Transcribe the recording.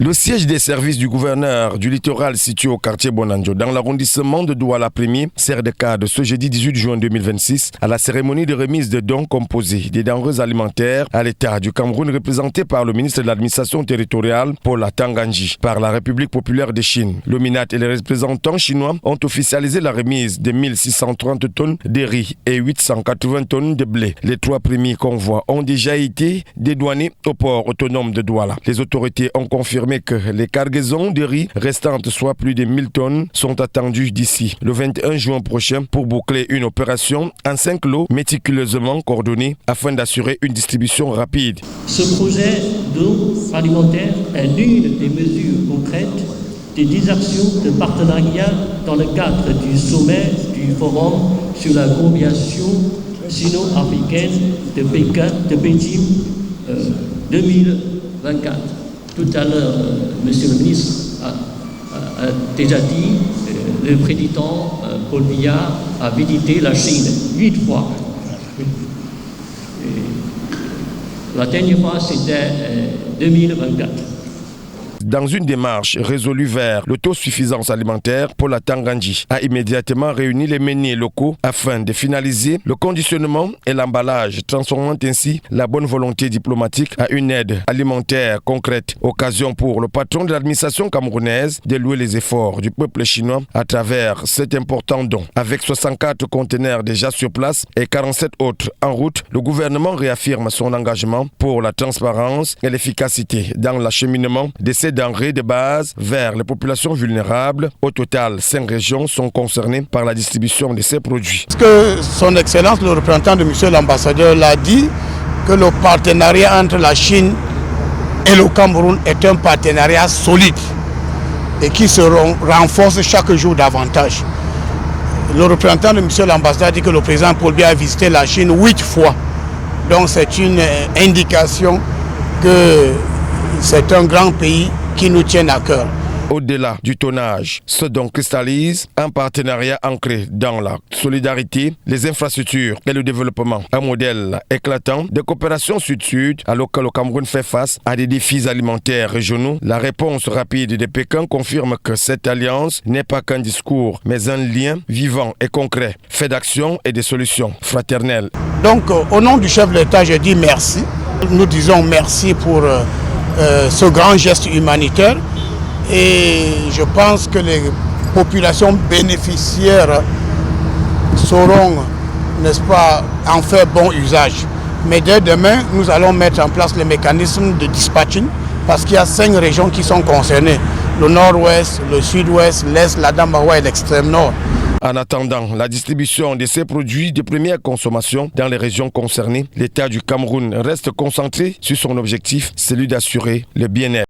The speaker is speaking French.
Le siège des services du gouverneur du littoral situé au quartier Bonanjo, dans l'arrondissement de Douala-Premier, sert de cadre ce jeudi 18 juin 2026 à la cérémonie de remise de dons composés des denrées alimentaires à l'État du Cameroun, représenté par le ministre de l'administration territoriale, Paul Atanganji, par la République populaire de Chine. Le MINAT et les représentants chinois ont officialisé la remise de 1630 tonnes de riz et 880 tonnes de blé. Les trois premiers convois ont déjà été dédouanés au port autonome de Douala. Les autorités ont confirmé que les cargaisons de riz restantes, soit plus de 1000 tonnes, sont attendues d'ici le 21 juin prochain pour boucler une opération en 5 lots méticuleusement coordonnés afin d'assurer une distribution rapide. Ce projet d'eau alimentaire est l'une des mesures concrètes des 10 actions de partenariat dans le cadre du sommet du Forum sur la coopération sino-africaine de Pékin 2024. Tout à l'heure, Monsieur le ministre a déjà dit, le président Paul Biya a visité la Chine 8 fois. La dernière fois, c'était 2024. Dans une démarche résolue vers l'autosuffisance alimentaire, Paul Atanganji a immédiatement réuni les meuniers locaux afin de finaliser le conditionnement et l'emballage, transformant ainsi la bonne volonté diplomatique à une aide alimentaire concrète. Occasion pour le patron de l'administration camerounaise de louer les efforts du peuple chinois à travers cet important don. Avec 64 conteneurs déjà sur place et 47 autres en route, le gouvernement réaffirme son engagement pour la transparence et l'efficacité dans l'acheminement de ces denrées de base vers les populations vulnérables. Au total, 5 régions sont concernées par la distribution de ces produits. Parce que son Excellence, le représentant de M. l'ambassadeur, l'a dit, que le partenariat entre la Chine et le Cameroun est un partenariat solide et qui se renforce chaque jour davantage. Le représentant de M. l'ambassadeur a dit que le président Paul Biya a visité la Chine 8 fois. Donc c'est une indication que c'est un grand pays qui nous tient à cœur. Au-delà du tonnage, ce don cristallise un partenariat ancré dans la solidarité, les infrastructures et le développement. Un modèle éclatant de coopération sud-sud alors que le Cameroun fait face à des défis alimentaires régionaux. La réponse rapide de Pékin confirme que cette alliance n'est pas qu'un discours, mais un lien vivant et concret, fait d'actions et de solutions fraternelles. Donc au nom du chef de l'État, je dis merci. Nous disons merci pour ce grand geste humanitaire et je pense que les populations bénéficiaires sauront, n'est-ce pas, en faire bon usage. Mais dès demain, nous allons mettre en place le mécanisme de dispatching parce qu'il y a 5 régions qui sont concernées. Le nord-ouest, le sud-ouest, l'est, la Dambawa et l'extrême nord. En attendant la distribution de ces produits de première consommation dans les régions concernées, l'État du Cameroun reste concentré sur son objectif, celui d'assurer le bien-être.